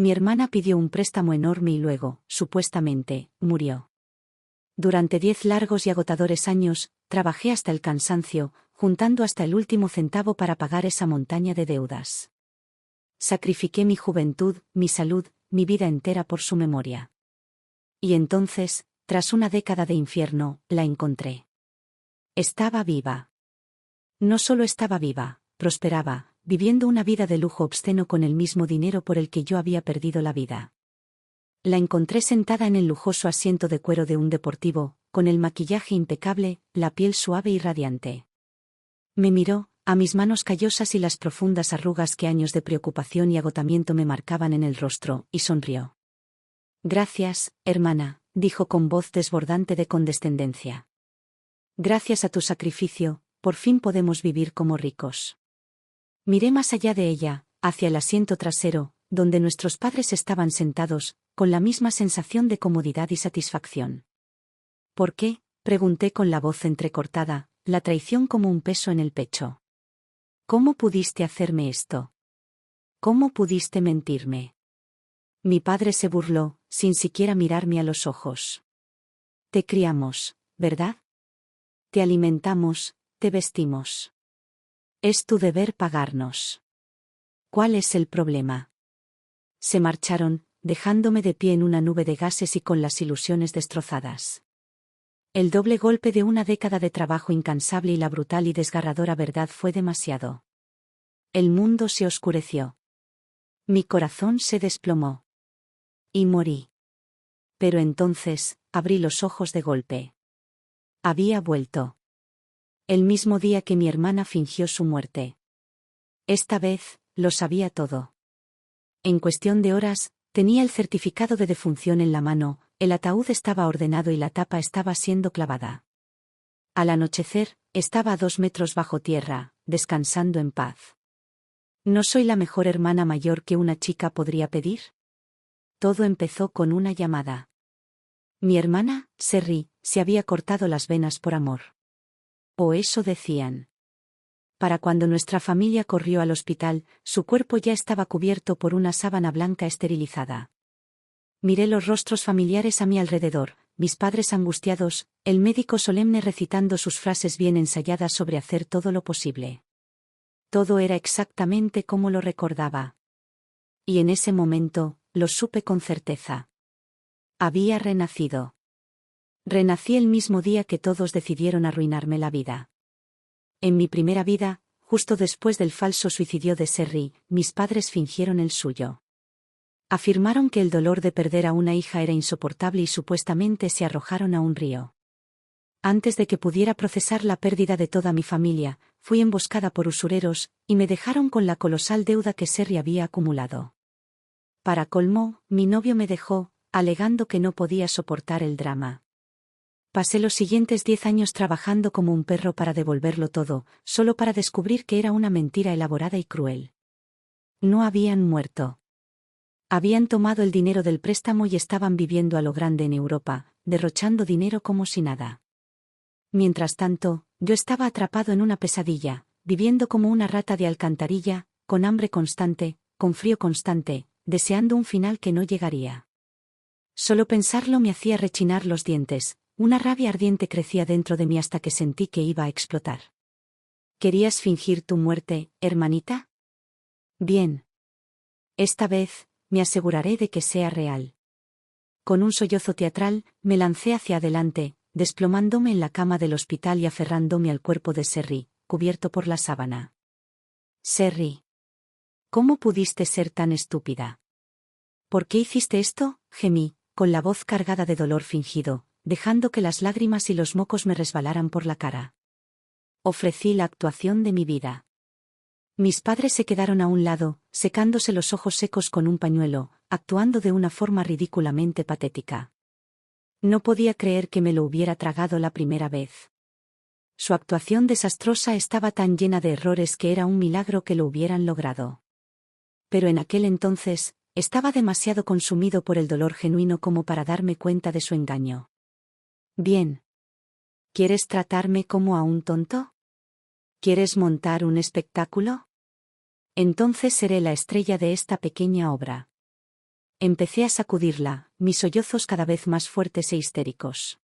Mi hermana pidió un préstamo enorme y luego, supuestamente, murió. Durante 10 largos y agotadores años, trabajé hasta el cansancio, juntando hasta el último centavo para pagar esa montaña de deudas. Sacrifiqué mi juventud, mi salud, mi vida entera por su memoria. Y entonces, tras una década de infierno, la encontré. Estaba viva. No solo estaba viva, prosperaba, viviendo una vida de lujo obsceno con el mismo dinero por el que yo había perdido la vida. La encontré sentada en el lujoso asiento de cuero de un deportivo, con el maquillaje impecable, la piel suave y radiante. Me miró, a mis manos callosas y las profundas arrugas que años de preocupación y agotamiento me marcaban en el rostro, y sonrió. Gracias, hermana, dijo con voz desbordante de condescendencia. Gracias a tu sacrificio, por fin podemos vivir como ricos. Miré más allá de ella, hacia el asiento trasero, donde nuestros padres estaban sentados, con la misma sensación de comodidad y satisfacción. ¿Por qué?, pregunté con la voz entrecortada, la traición como un peso en el pecho. ¿Cómo pudiste hacerme esto? ¿Cómo pudiste mentirme? Mi padre se burló, sin siquiera mirarme a los ojos. Te criamos, ¿verdad? Te alimentamos, te vestimos. Es tu deber pagarnos. ¿Cuál es el problema? Se marcharon, dejándome de pie en una nube de gases y con las ilusiones destrozadas. El doble golpe de una década de trabajo incansable y la brutal y desgarradora verdad fue demasiado. El mundo se oscureció. Mi corazón se desplomó. Y morí. Pero entonces, abrí los ojos de golpe. Había vuelto. El mismo día que mi hermana fingió su muerte. Esta vez, lo sabía todo. En cuestión de horas, tenía el certificado de defunción en la mano, el ataúd estaba ordenado y la tapa estaba siendo clavada. Al anochecer, estaba a 2 metros bajo tierra, descansando en paz. ¿No soy la mejor hermana mayor que una chica podría pedir? Todo empezó con una llamada. Mi hermana, Sherry, se había cortado las venas por amor. O eso decían. Para cuando nuestra familia corrió al hospital, su cuerpo ya estaba cubierto por una sábana blanca esterilizada. Miré los rostros familiares a mi alrededor, mis padres angustiados, el médico solemne recitando sus frases bien ensayadas sobre hacer todo lo posible. Todo era exactamente como lo recordaba. Y en ese momento, lo supe con certeza. Había renacido. Renací el mismo día que todos decidieron arruinarme la vida. En mi primera vida, justo después del falso suicidio de Sherry, mis padres fingieron el suyo. Afirmaron que el dolor de perder a una hija era insoportable y supuestamente se arrojaron a un río. Antes de que pudiera procesar la pérdida de toda mi familia, fui emboscada por usureros, y me dejaron con la colosal deuda que Sherry había acumulado. Para colmo, mi novio me dejó, alegando que no podía soportar el drama. Pasé los siguientes 10 años trabajando como un perro para devolverlo todo, solo para descubrir que era una mentira elaborada y cruel. No habían muerto. Habían tomado el dinero del préstamo y estaban viviendo a lo grande en Europa, derrochando dinero como si nada. Mientras tanto, yo estaba atrapado en una pesadilla, viviendo como una rata de alcantarilla, con hambre constante, con frío constante, deseando un final que no llegaría. Solo pensarlo me hacía rechinar los dientes, una rabia ardiente crecía dentro de mí hasta que sentí que iba a explotar. ¿Querías fingir tu muerte, hermanita? Bien. Esta vez, me aseguraré de que sea real. Con un sollozo teatral, me lancé hacia adelante, desplomándome en la cama del hospital y aferrándome al cuerpo de Sherry, cubierto por la sábana. Sherry. ¿Cómo pudiste ser tan estúpida? ¿Por qué hiciste esto?, gemí, con la voz cargada de dolor fingido, dejando que las lágrimas y los mocos me resbalaran por la cara. Ofrecí la actuación de mi vida. Mis padres se quedaron a un lado, secándose los ojos secos con un pañuelo, actuando de una forma ridículamente patética. No podía creer que me lo hubiera tragado la primera vez. Su actuación desastrosa estaba tan llena de errores que era un milagro que lo hubieran logrado. Pero en aquel entonces, estaba demasiado consumido por el dolor genuino como para darme cuenta de su engaño. Bien. ¿Quieres tratarme como a un tonto? ¿Quieres montar un espectáculo? Entonces seré la estrella de esta pequeña obra. Empecé a sacudirla, mis sollozos cada vez más fuertes e histéricos.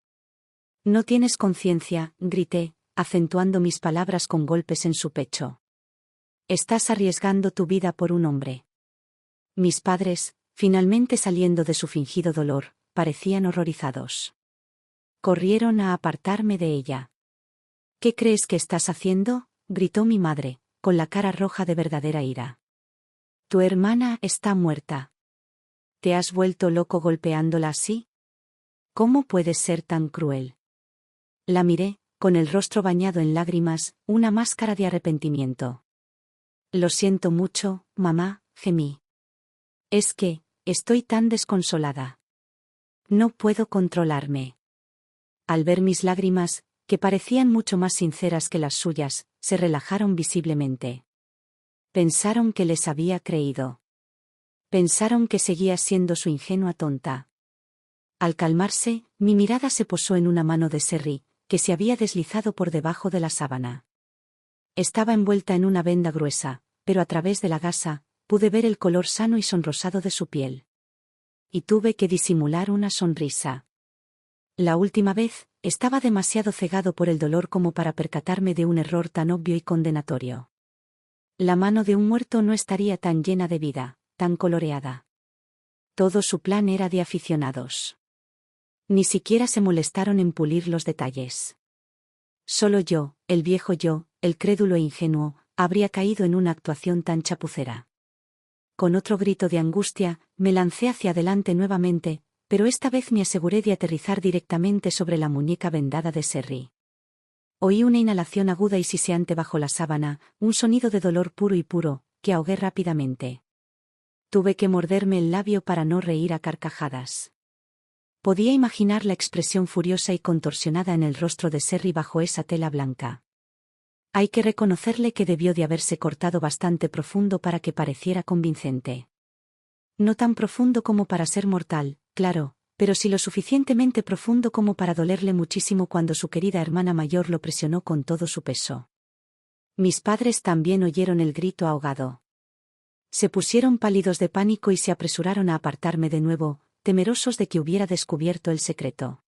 No tienes conciencia, grité, acentuando mis palabras con golpes en su pecho. Estás arriesgando tu vida por un hombre. Mis padres, finalmente saliendo de su fingido dolor, parecían horrorizados. Corrieron a apartarme de ella. ¿Qué crees que estás haciendo?, gritó mi madre, con la cara roja de verdadera ira. Tu hermana está muerta. ¿Te has vuelto loco golpeándola así? ¿Cómo puedes ser tan cruel? La miré, con el rostro bañado en lágrimas, una máscara de arrepentimiento. Lo siento mucho, mamá, gemí. Es que, estoy tan desconsolada. No puedo controlarme. Al ver mis lágrimas, que parecían mucho más sinceras que las suyas, se relajaron visiblemente. Pensaron que les había creído. Pensaron que seguía siendo su ingenua tonta. Al calmarse, mi mirada se posó en una mano de Serry, que se había deslizado por debajo de la sábana. Estaba envuelta en una venda gruesa, pero a través de la gasa, pude ver el color sano y sonrosado de su piel. Y tuve que disimular una sonrisa. La última vez, estaba demasiado cegado por el dolor como para percatarme de un error tan obvio y condenatorio. La mano de un muerto no estaría tan llena de vida, tan coloreada. Todo su plan era de aficionados. Ni siquiera se molestaron en pulir los detalles. Solo yo, el viejo yo, el crédulo e ingenuo, habría caído en una actuación tan chapucera. Con otro grito de angustia, me lancé hacia adelante nuevamente, pero esta vez me aseguré de aterrizar directamente sobre la muñeca vendada de Serry. Oí una inhalación aguda y siseante bajo la sábana, un sonido de dolor puro y puro, que ahogué rápidamente. Tuve que morderme el labio para no reír a carcajadas. Podía imaginar la expresión furiosa y contorsionada en el rostro de Serry bajo esa tela blanca. Hay que reconocerle que debió de haberse cortado bastante profundo para que pareciera convincente. No tan profundo como para ser mortal, claro, pero sí lo suficientemente profundo como para dolerle muchísimo cuando su querida hermana mayor lo presionó con todo su peso. Mis padres también oyeron el grito ahogado. Se pusieron pálidos de pánico y se apresuraron a apartarme de nuevo, temerosos de que hubiera descubierto el secreto.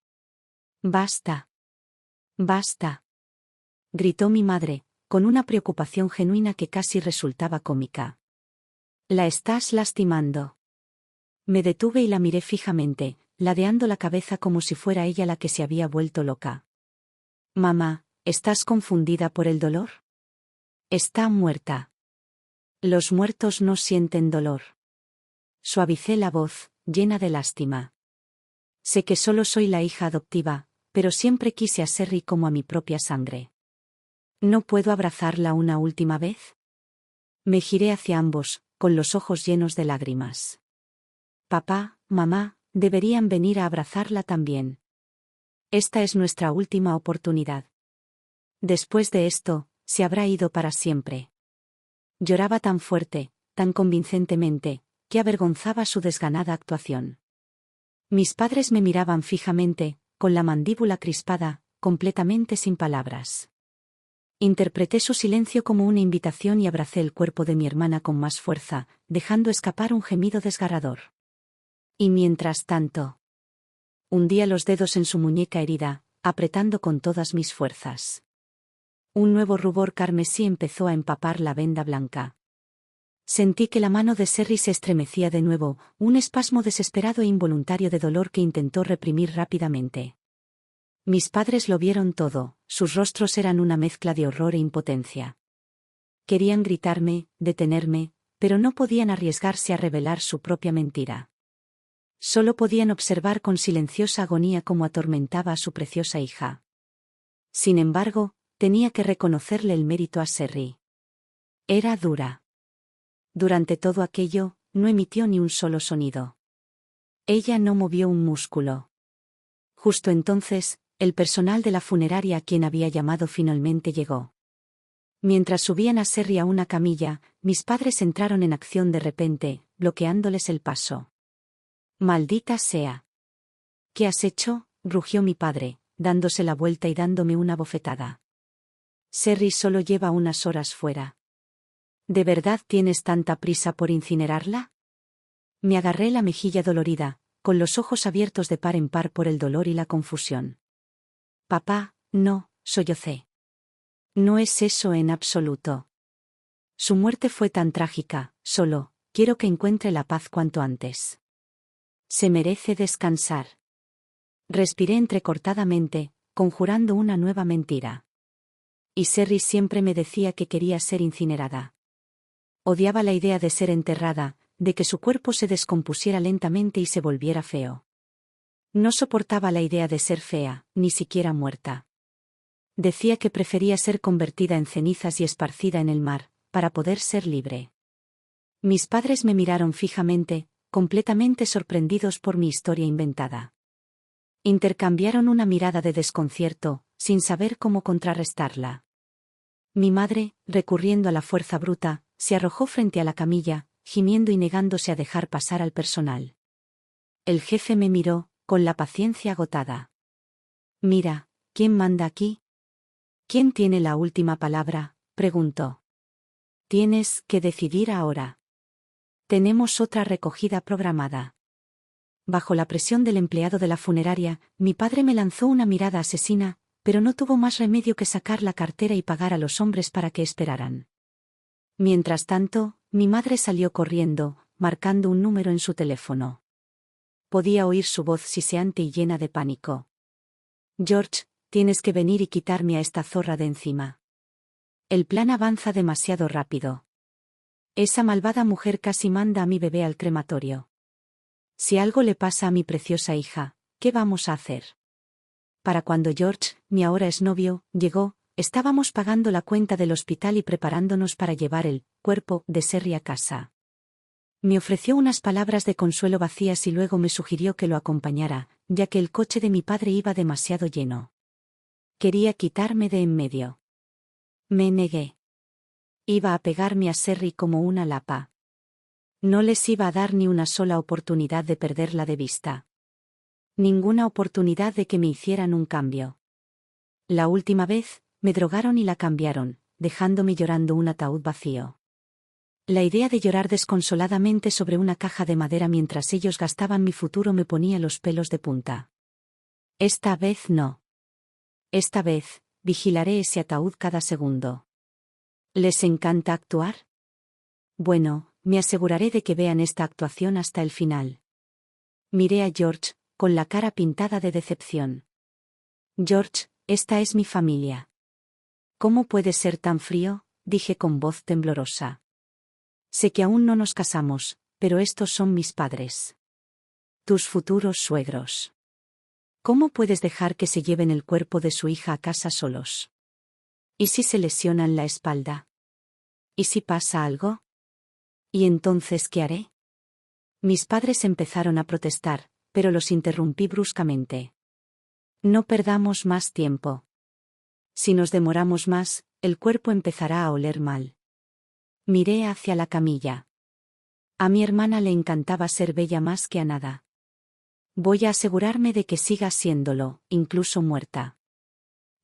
«Basta. Basta», gritó mi madre, con una preocupación genuina que casi resultaba cómica. «La estás lastimando». Me detuve y la miré fijamente, ladeando la cabeza como si fuera ella la que se había vuelto loca. «Mamá, ¿estás confundida por el dolor? Está muerta. Los muertos no sienten dolor». Suavicé la voz, llena de lástima. Sé que solo soy la hija adoptiva, pero siempre quise a Serry como a mi propia sangre. ¿No puedo abrazarla una última vez? Me giré hacia ambos, con los ojos llenos de lágrimas. Papá, mamá, deberían venir a abrazarla también. Esta es nuestra última oportunidad. Después de esto, se habrá ido para siempre. Lloraba tan fuerte, tan convincentemente, que avergonzaba su desganada actuación. Mis padres me miraban fijamente, con la mandíbula crispada, completamente sin palabras. Interpreté su silencio como una invitación y abracé el cuerpo de mi hermana con más fuerza, dejando escapar un gemido desgarrador. Y mientras tanto, hundía los dedos en su muñeca herida, apretando con todas mis fuerzas. Un nuevo rubor carmesí empezó a empapar la venda blanca. Sentí que la mano de Serry se estremecía de nuevo, un espasmo desesperado e involuntario de dolor que intentó reprimir rápidamente. Mis padres lo vieron todo, sus rostros eran una mezcla de horror e impotencia. Querían gritarme, detenerme, pero no podían arriesgarse a revelar su propia mentira. Solo podían observar con silenciosa agonía cómo atormentaba a su preciosa hija. Sin embargo, tenía que reconocerle el mérito a Serry. Era dura. Durante todo aquello, no emitió ni un solo sonido. Ella no movió un músculo. Justo entonces, el personal de la funeraria a quien había llamado finalmente llegó. Mientras subían a Serry a una camilla, mis padres entraron en acción de repente, bloqueándoles el paso. «Maldita sea». «¿Qué has hecho?», rugió mi padre, dándose la vuelta y dándome una bofetada. «Serry solo lleva unas horas fuera. ¿De verdad tienes tanta prisa por incinerarla?». Me agarré la mejilla dolorida, con los ojos abiertos de par en par por el dolor y la confusión. Papá, no, sollocé. No es eso en absoluto. Su muerte fue tan trágica, solo, quiero que encuentre la paz cuanto antes. Se merece descansar. Respiré entrecortadamente, conjurando una nueva mentira. Y Sherry siempre me decía que quería ser incinerada. Odiaba la idea de ser enterrada, de que su cuerpo se descompusiera lentamente y se volviera feo. No soportaba la idea de ser fea, ni siquiera muerta. Decía que prefería ser convertida en cenizas y esparcida en el mar, para poder ser libre. Mis padres me miraron fijamente, completamente sorprendidos por mi historia inventada. Intercambiaron una mirada de desconcierto, sin saber cómo contrarrestarla. Mi madre, recurriendo a la fuerza bruta, se arrojó frente a la camilla, gimiendo y negándose a dejar pasar al personal. El jefe me miró, con la paciencia agotada. Mira, ¿quién manda aquí? ¿Quién tiene la última palabra?, preguntó. Tienes que decidir ahora. Tenemos otra recogida programada. Bajo la presión del empleado de la funeraria, mi padre me lanzó una mirada asesina, pero no tuvo más remedio que sacar la cartera y pagar a los hombres para que esperaran. Mientras tanto, mi madre salió corriendo, marcando un número en su teléfono. Podía oír su voz siseante y llena de pánico. George, tienes que venir y quitarme a esta zorra de encima. El plan avanza demasiado rápido. Esa malvada mujer casi manda a mi bebé al crematorio. Si algo le pasa a mi preciosa hija, ¿qué vamos a hacer? Para cuando George, mi ahora exnovio, llegó, estábamos pagando la cuenta del hospital y preparándonos para llevar el cuerpo de Sherry a casa. Me ofreció unas palabras de consuelo vacías y luego me sugirió que lo acompañara, ya que el coche de mi padre iba demasiado lleno. Quería quitarme de en medio. Me negué. Iba a pegarme a Sherry como una lapa. No les iba a dar ni una sola oportunidad de perderla de vista. Ninguna oportunidad de que me hicieran un cambio. La última vez, me drogaron y la cambiaron, dejándome llorando un ataúd vacío. La idea de llorar desconsoladamente sobre una caja de madera mientras ellos gastaban mi futuro me ponía los pelos de punta. Esta vez no. Esta vez, vigilaré ese ataúd cada segundo. ¿Les encanta actuar? Bueno, me aseguraré de que vean esta actuación hasta el final. Miré a George, con la cara pintada de decepción. George, esta es mi familia. ¿Cómo puedes ser tan frío?, dije con voz temblorosa. Sé que aún no nos casamos, pero estos son mis padres. Tus futuros suegros. ¿Cómo puedes dejar que se lleven el cuerpo de su hija a casa solos? ¿Y si se lesionan la espalda? ¿Y si pasa algo? ¿Y entonces qué haré? Mis padres empezaron a protestar, pero los interrumpí bruscamente. No perdamos más tiempo. Si nos demoramos más, el cuerpo empezará a oler mal. Miré hacia la camilla. A mi hermana le encantaba ser bella más que a nada. Voy a asegurarme de que siga siéndolo, incluso muerta.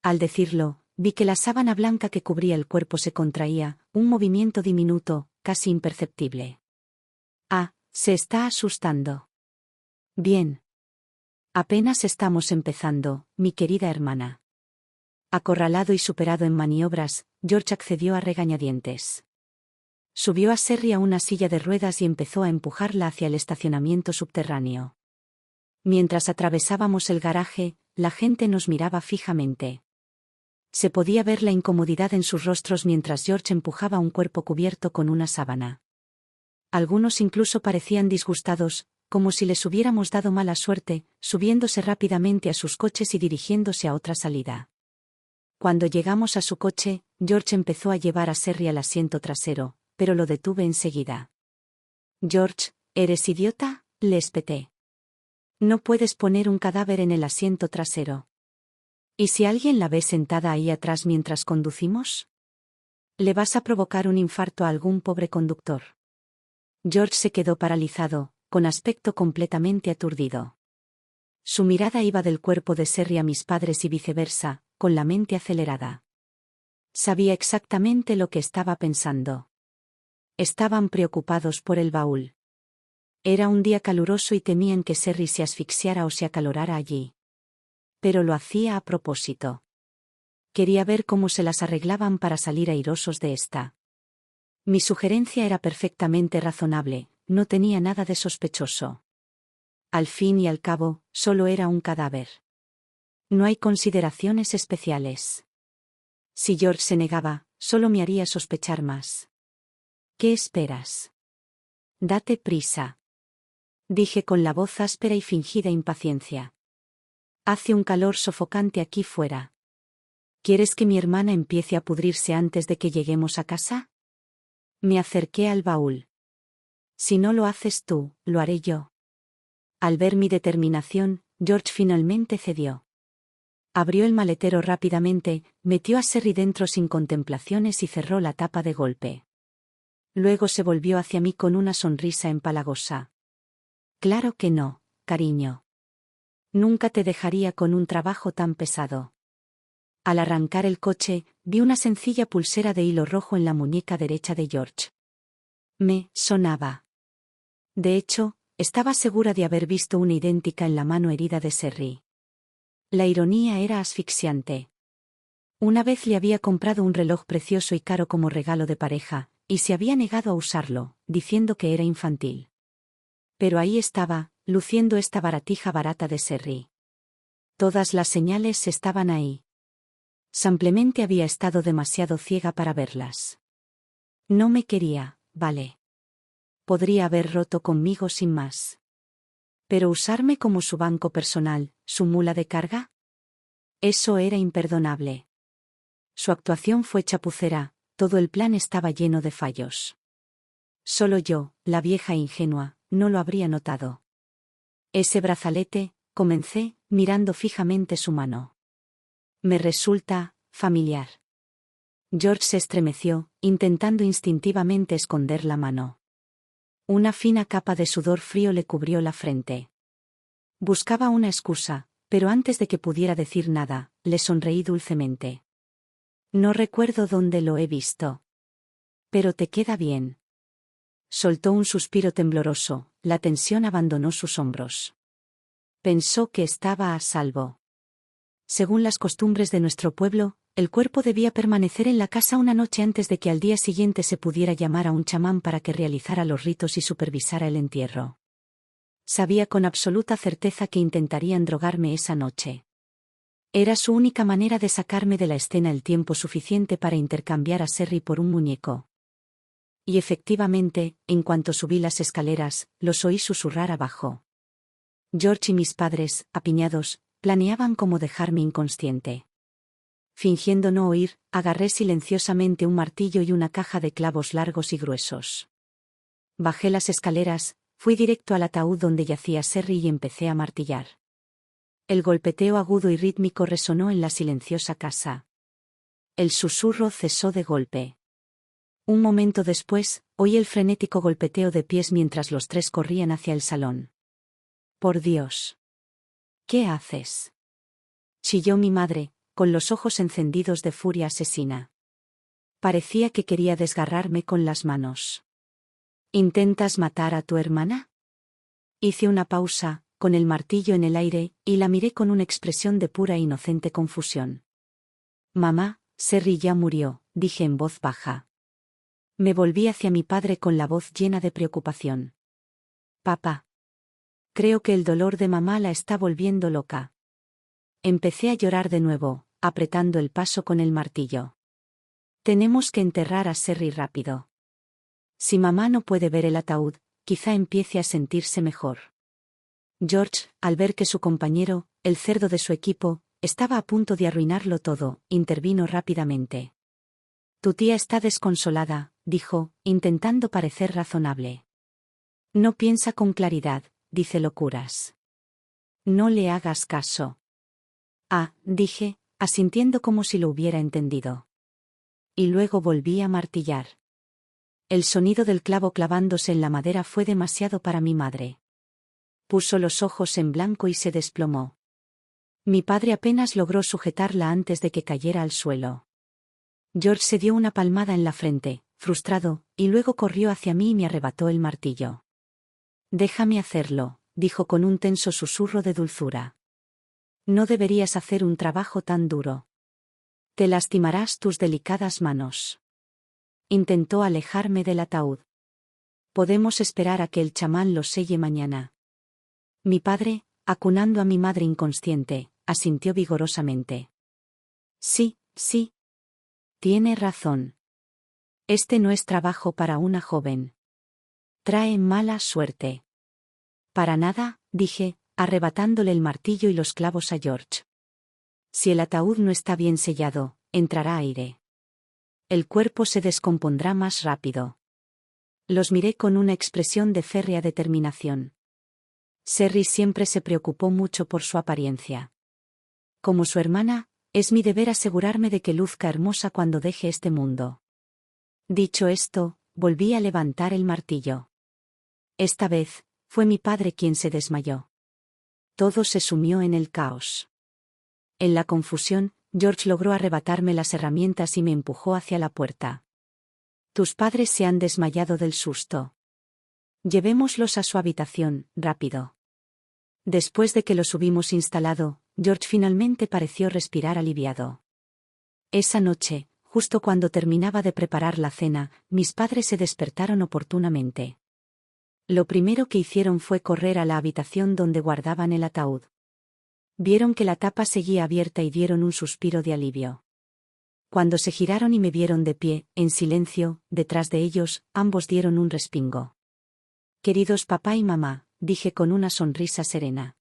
Al decirlo, vi que la sábana blanca que cubría el cuerpo se contraía, un movimiento diminuto, casi imperceptible. Ah, se está asustando. Bien. Apenas estamos empezando, mi querida hermana. Acorralado y superado en maniobras, George accedió a regañadientes. Subió a Sherry a una silla de ruedas y empezó a empujarla hacia el estacionamiento subterráneo. Mientras atravesábamos el garaje, la gente nos miraba fijamente. Se podía ver la incomodidad en sus rostros mientras George empujaba un cuerpo cubierto con una sábana. Algunos incluso parecían disgustados, como si les hubiéramos dado mala suerte, subiéndose rápidamente a sus coches y dirigiéndose a otra salida. Cuando llegamos a su coche, George empezó a llevar a Sherry al asiento trasero, pero lo detuve enseguida. George, ¿eres idiota?, le espeté. No puedes poner un cadáver en el asiento trasero. ¿Y si alguien la ve sentada ahí atrás mientras conducimos? Le vas a provocar un infarto a algún pobre conductor. George se quedó paralizado, con aspecto completamente aturdido. Su mirada iba del cuerpo de Sherry a mis padres y viceversa, con la mente acelerada. Sabía exactamente lo que estaba pensando. Estaban preocupados por el baúl. Era un día caluroso y temían que Serry se asfixiara o se acalorara allí. Pero lo hacía a propósito. Quería ver cómo se las arreglaban para salir airosos de esta. Mi sugerencia era perfectamente razonable, no tenía nada de sospechoso. Al fin y al cabo, solo era un cadáver. No hay consideraciones especiales. Si George se negaba, solo me haría sospechar más. ¿Qué esperas? Date prisa. Dije con la voz áspera y fingida impaciencia. Hace un calor sofocante aquí fuera. ¿Quieres que mi hermana empiece a pudrirse antes de que lleguemos a casa? Me acerqué al baúl. Si no lo haces tú, lo haré yo. Al ver mi determinación, George finalmente cedió. Abrió el maletero rápidamente, metió a Serry dentro sin contemplaciones y cerró la tapa de golpe. Luego se volvió hacia mí con una sonrisa empalagosa. Claro que no, cariño. Nunca te dejaría con un trabajo tan pesado. Al arrancar el coche, vi una sencilla pulsera de hilo rojo en la muñeca derecha de George. Me sonaba. De hecho, estaba segura de haber visto una idéntica en la mano herida de Serry. La ironía era asfixiante. Una vez le había comprado un reloj precioso y caro como regalo de pareja, y se había negado a usarlo, diciendo que era infantil. Pero ahí estaba, luciendo esta baratija barata de Serry. Todas las señales estaban ahí. Simplemente había estado demasiado ciega para verlas. No me quería, vale. Podría haber roto conmigo sin más. Pero usarme como su banco personal, su mula de carga. Eso era imperdonable. Su actuación fue chapucera, todo el plan estaba lleno de fallos. Solo yo, la vieja ingenua, no lo habría notado. Ese brazalete, comencé, mirando fijamente su mano. Me resulta familiar. George se estremeció, intentando instintivamente esconder la mano. Una fina capa de sudor frío le cubrió la frente. Buscaba una excusa, pero antes de que pudiera decir nada, le sonreí dulcemente. No recuerdo dónde lo he visto. Pero te queda bien. Soltó un suspiro tembloroso, la tensión abandonó sus hombros. Pensó que estaba a salvo. Según las costumbres de nuestro pueblo, el cuerpo debía permanecer en la casa una noche antes de que al día siguiente se pudiera llamar a un chamán para que realizara los ritos y supervisara el entierro. Sabía con absoluta certeza que intentarían drogarme esa noche. Era su única manera de sacarme de la escena el tiempo suficiente para intercambiar a Serry por un muñeco. Y efectivamente, en cuanto subí las escaleras, los oí susurrar abajo. George y mis padres, apiñados, planeaban cómo dejarme inconsciente. Fingiendo no oír, agarré silenciosamente un martillo y una caja de clavos largos y gruesos. Bajé las escaleras, fui directo al ataúd donde yacía Serry y empecé a martillar. El golpeteo agudo y rítmico resonó en la silenciosa casa. El susurro cesó de golpe. Un momento después, oí el frenético golpeteo de pies mientras los tres corrían hacia el salón. «Por Dios. ¿Qué haces?», chilló mi madre, con los ojos encendidos de furia asesina. Parecía que quería desgarrarme con las manos. «¿Intentas matar a tu hermana?». Hice una pausa, con el martillo en el aire, y la miré con una expresión de pura e inocente confusión. «Mamá, Serry ya murió», dije en voz baja. Me volví hacia mi padre con la voz llena de preocupación. «Papá. Creo que el dolor de mamá la está volviendo loca». Empecé a llorar de nuevo, apretando el paso con el martillo. «Tenemos que enterrar a Serry rápido. Si mamá no puede ver el ataúd, quizá empiece a sentirse mejor». George, al ver que su compañero, el cerdo de su equipo, estaba a punto de arruinarlo todo, intervino rápidamente. «Tu tía está desconsolada», dijo, intentando parecer razonable. «No piensa con claridad, dice locuras. No le hagas caso». «Ah», dije, asintiendo como si lo hubiera entendido. Y luego volví a martillar. El sonido del clavo clavándose en la madera fue demasiado para mi madre. Puso los ojos en blanco y se desplomó. Mi padre apenas logró sujetarla antes de que cayera al suelo. George se dio una palmada en la frente, frustrado, y luego corrió hacia mí y me arrebató el martillo. Déjame hacerlo, dijo con un tenso susurro de dulzura. No deberías hacer un trabajo tan duro. Te lastimarás tus delicadas manos. Intentó alejarme del ataúd. Podemos esperar a que el chamán lo selle mañana. Mi padre, acunando a mi madre inconsciente, asintió vigorosamente. Sí, sí. Tiene razón. Este no es trabajo para una joven. Trae mala suerte. Para nada, dije, arrebatándole el martillo y los clavos a George. Si el ataúd no está bien sellado, entrará aire. El cuerpo se descompondrá más rápido. Los miré con una expresión de férrea determinación. Sherry siempre se preocupó mucho por su apariencia. Como su hermana, es mi deber asegurarme de que luzca hermosa cuando deje este mundo. Dicho esto, volví a levantar el martillo. Esta vez, fue mi padre quien se desmayó. Todo se sumió en el caos. En la confusión, George logró arrebatarme las herramientas y me empujó hacia la puerta. Tus padres se han desmayado del susto. Llevémoslos a su habitación, rápido. Después de que los hubimos instalado, George finalmente pareció respirar aliviado. Esa noche, justo cuando terminaba de preparar la cena, mis padres se despertaron oportunamente. Lo primero que hicieron fue correr a la habitación donde guardaban el ataúd. Vieron que la tapa seguía abierta y dieron un suspiro de alivio. Cuando se giraron y me vieron de pie, en silencio, detrás de ellos, ambos dieron un respingo. Queridos papá y mamá, dije con una sonrisa serena.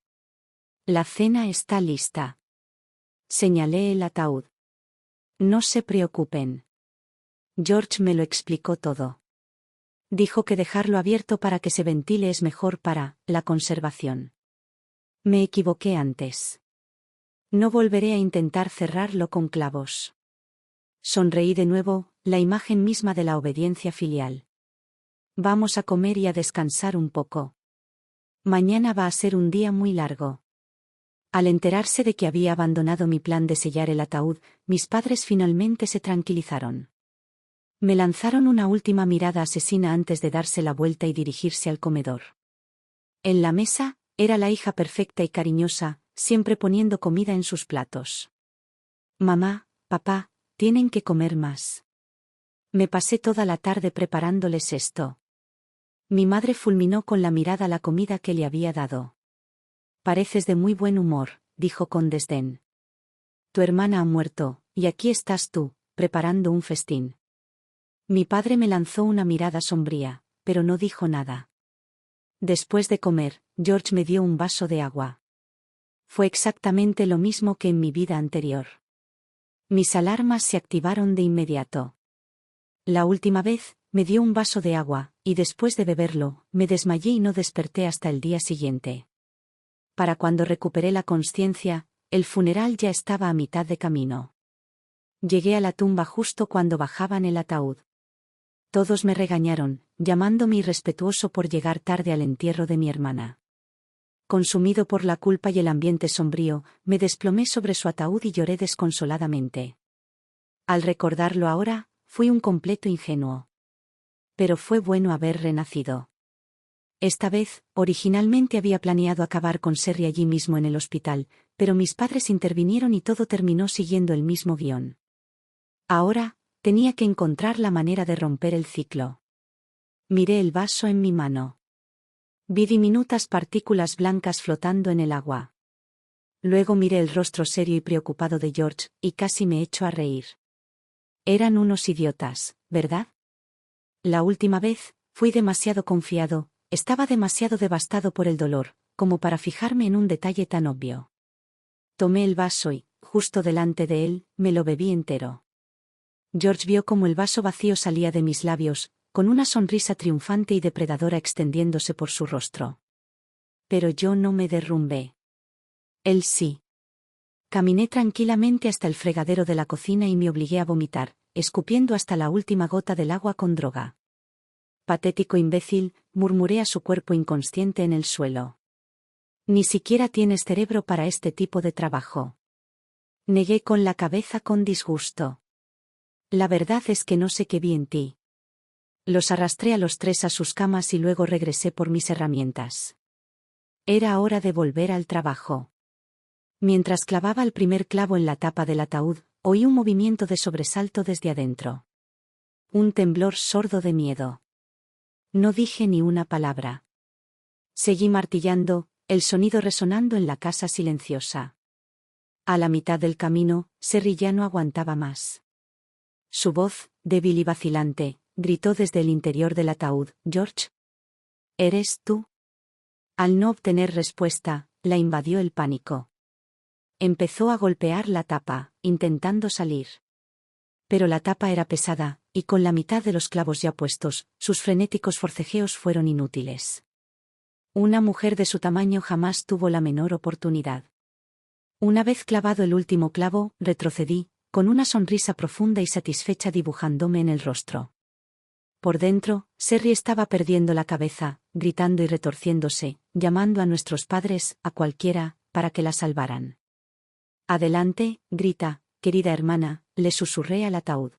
La cena está lista. Señalé el ataúd. No se preocupen. George me lo explicó todo. Dijo que dejarlo abierto para que se ventile es mejor para la conservación. Me equivoqué antes. No volveré a intentar cerrarlo con clavos. Sonreí de nuevo, la imagen misma de la obediencia filial. Vamos a comer y a descansar un poco. Mañana va a ser un día muy largo. Al enterarse de que había abandonado mi plan de sellar el ataúd, mis padres finalmente se tranquilizaron. Me lanzaron una última mirada asesina antes de darse la vuelta y dirigirse al comedor. En la mesa, era la hija perfecta y cariñosa, siempre poniendo comida en sus platos. Mamá, papá, tienen que comer más. Me pasé toda la tarde preparándoles esto. Mi madre fulminó con la mirada la comida que le había dado. Pareces de muy buen humor, dijo con desdén. Tu hermana ha muerto, y aquí estás tú, preparando un festín. Mi padre me lanzó una mirada sombría, pero no dijo nada. Después de comer, George me dio un vaso de agua. Fue exactamente lo mismo que en mi vida anterior. Mis alarmas se activaron de inmediato. La última vez, me dio un vaso de agua, y después de beberlo, me desmayé y no desperté hasta el día siguiente. Para cuando recuperé la consciencia, el funeral ya estaba a mitad de camino. Llegué a la tumba justo cuando bajaban el ataúd. Todos me regañaron, llamándome irrespetuoso por llegar tarde al entierro de mi hermana. Consumido por la culpa y el ambiente sombrío, me desplomé sobre su ataúd y lloré desconsoladamente. Al recordarlo ahora, fui un completo ingenuo. Pero fue bueno haber renacido. Esta vez, originalmente había planeado acabar con Sherry allí mismo en el hospital, pero mis padres intervinieron y todo terminó siguiendo el mismo guión. Ahora, tenía que encontrar la manera de romper el ciclo. Miré el vaso en mi mano. Vi diminutas partículas blancas flotando en el agua. Luego miré el rostro serio y preocupado de George, y casi me echó a reír. Eran unos idiotas, ¿verdad? La última vez, fui demasiado confiado, estaba demasiado devastado por el dolor, como para fijarme en un detalle tan obvio. Tomé el vaso y, justo delante de él, me lo bebí entero. George vio cómo el vaso vacío salía de mis labios, con una sonrisa triunfante y depredadora extendiéndose por su rostro. Pero yo no me derrumbé. Él sí. Caminé tranquilamente hasta el fregadero de la cocina y me obligué a vomitar, escupiendo hasta la última gota del agua con droga. Patético imbécil, murmuré a su cuerpo inconsciente en el suelo. Ni siquiera tienes cerebro para este tipo de trabajo. Negué con la cabeza con disgusto. La verdad es que no sé qué vi en ti. Los arrastré a los tres a sus camas y luego regresé por mis herramientas. Era hora de volver al trabajo. Mientras clavaba el primer clavo en la tapa del ataúd, oí un movimiento de sobresalto desde adentro. Un temblor sordo de miedo. No dije ni una palabra. Seguí martillando, el sonido resonando en la casa silenciosa. A la mitad del camino, Serry ya no aguantaba más. Su voz, débil y vacilante, gritó desde el interior del ataúd: «George. ¿Eres tú?». Al no obtener respuesta, la invadió el pánico. Empezó a golpear la tapa, intentando salir. Pero la tapa era pesada, y con la mitad de los clavos ya puestos, sus frenéticos forcejeos fueron inútiles. Una mujer de su tamaño jamás tuvo la menor oportunidad. Una vez clavado el último clavo, retrocedí, con una sonrisa profunda y satisfecha dibujándome en el rostro. Por dentro, Serry estaba perdiendo la cabeza, gritando y retorciéndose, llamando a nuestros padres, a cualquiera, para que la salvaran. «Adelante, grita, querida hermana», le susurré al ataúd.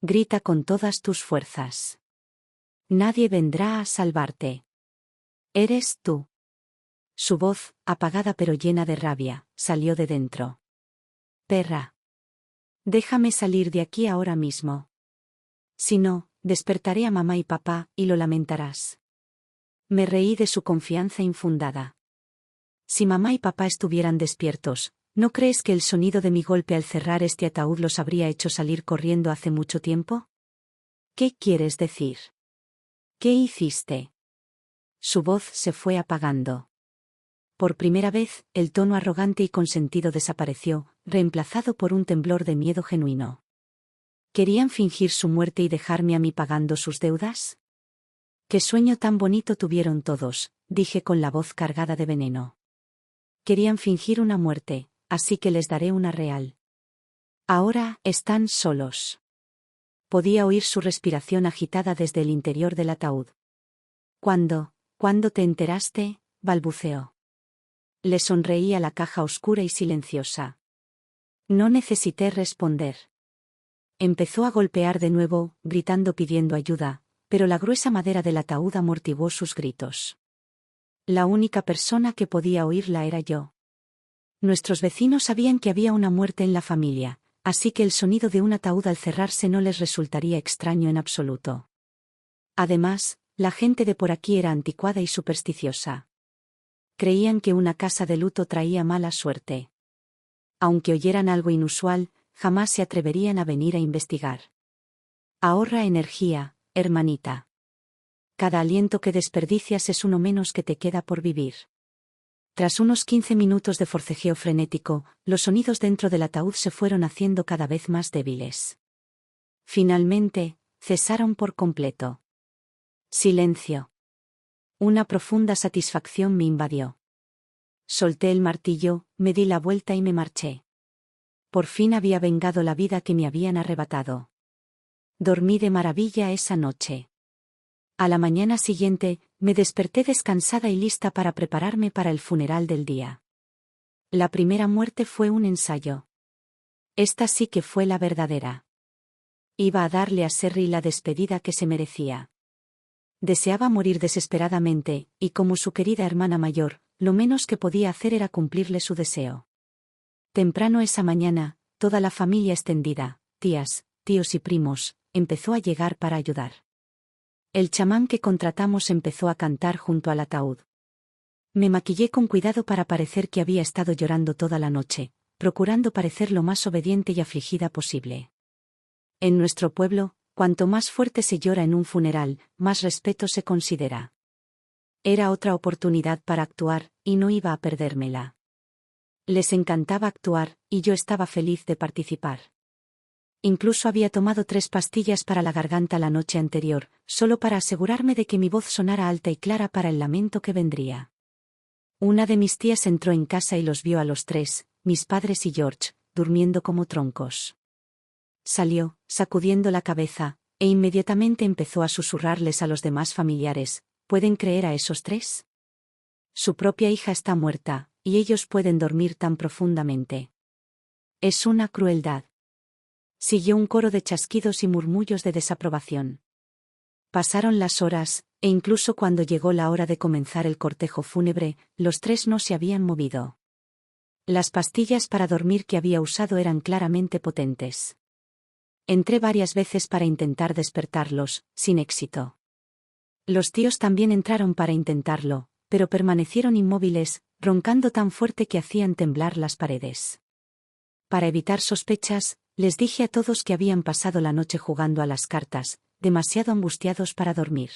«Grita con todas tus fuerzas. Nadie vendrá a salvarte. Eres tú». Su voz, apagada pero llena de rabia, salió de dentro. «Perra. Déjame salir de aquí ahora mismo. Si no, despertaré a mamá y papá, y lo lamentarás». Me reí de su confianza infundada. Si mamá y papá estuvieran despiertos, ¿no crees que el sonido de mi golpe al cerrar este ataúd los habría hecho salir corriendo hace mucho tiempo? ¿Qué quieres decir? ¿Qué hiciste? Su voz se fue apagando. Por primera vez, el tono arrogante y consentido desapareció, reemplazado por un temblor de miedo genuino. ¿Querían fingir su muerte y dejarme a mí pagando sus deudas? «Qué sueño tan bonito tuvieron todos», dije con la voz cargada de veneno. «Querían fingir una muerte, así que les daré una real. Ahora están solos». Podía oír su respiración agitada desde el interior del ataúd. ¿Cuándo te enteraste?», balbuceó. Le sonreí a la caja oscura y silenciosa. No necesité responder. Empezó a golpear de nuevo, gritando pidiendo ayuda, pero la gruesa madera del ataúd amortiguó sus gritos. La única persona que podía oírla era yo. Nuestros vecinos sabían que había una muerte en la familia, así que el sonido de un ataúd al cerrarse no les resultaría extraño en absoluto. Además, la gente de por aquí era anticuada y supersticiosa. Creían que una casa de luto traía mala suerte. Aunque oyeran algo inusual, jamás se atreverían a venir a investigar. Ahorra energía, hermanita. Cada aliento que desperdicias es uno menos que te queda por vivir. Tras unos 15 minutos de forcejeo frenético, los sonidos dentro del ataúd se fueron haciendo cada vez más débiles. Finalmente, cesaron por completo. Silencio. Una profunda satisfacción me invadió. Solté el martillo, me di la vuelta y me marché. Por fin había vengado la vida que me habían arrebatado. Dormí de maravilla esa noche. A la mañana siguiente, me desperté descansada y lista para prepararme para el funeral del día. La primera muerte fue un ensayo. Esta sí que fue la verdadera. Iba a darle a Serry la despedida que se merecía. Deseaba morir desesperadamente, y como su querida hermana mayor, lo menos que podía hacer era cumplirle su deseo. Temprano esa mañana, toda la familia extendida, tías, tíos y primos, empezó a llegar para ayudar. El chamán que contratamos empezó a cantar junto al ataúd. Me maquillé con cuidado para parecer que había estado llorando toda la noche, procurando parecer lo más obediente y afligida posible. En nuestro pueblo, cuanto más fuerte se llora en un funeral, más respeto se considera. Era otra oportunidad para actuar, y no iba a perdérmela. Les encantaba actuar, y yo estaba feliz de participar. Incluso había tomado 3 pastillas para la garganta la noche anterior, solo para asegurarme de que mi voz sonara alta y clara para el lamento que vendría. Una de mis tías entró en casa y los vio a los 3, mis padres y George, durmiendo como troncos. Salió, sacudiendo la cabeza, e inmediatamente empezó a susurrarles a los demás familiares: ¿pueden creer a esos 3? Su propia hija está muerta, y ellos pueden dormir tan profundamente. Es una crueldad. Siguió un coro de chasquidos y murmullos de desaprobación. Pasaron las horas, e incluso cuando llegó la hora de comenzar el cortejo fúnebre, los tres no se habían movido. Las pastillas para dormir que había usado eran claramente potentes. Entré varias veces para intentar despertarlos, sin éxito. Los tíos también entraron para intentarlo, pero permanecieron inmóviles, roncando tan fuerte que hacían temblar las paredes. Para evitar sospechas, les dije a todos que habían pasado la noche jugando a las cartas, demasiado angustiados para dormir.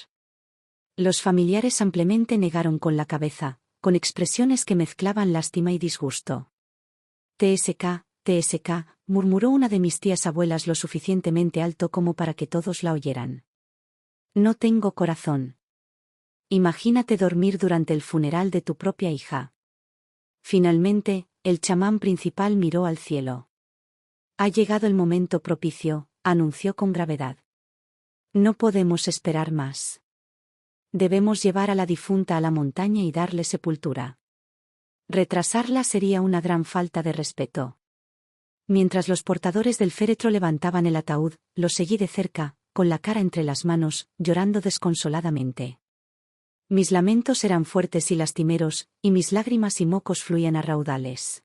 Los familiares ampliamente negaron con la cabeza, con expresiones que mezclaban lástima y disgusto. TSK, TSK, murmuró una de mis tías abuelas lo suficientemente alto como para que todos la oyeran. No tengo corazón. Imagínate dormir durante el funeral de tu propia hija. Finalmente, el chamán principal miró al cielo. Ha llegado el momento propicio, anunció con gravedad. No podemos esperar más. Debemos llevar a la difunta a la montaña y darle sepultura. Retrasarla sería una gran falta de respeto. Mientras los portadores del féretro levantaban el ataúd, lo seguí de cerca, con la cara entre las manos, llorando desconsoladamente. Mis lamentos eran fuertes y lastimeros, y mis lágrimas y mocos fluían a raudales.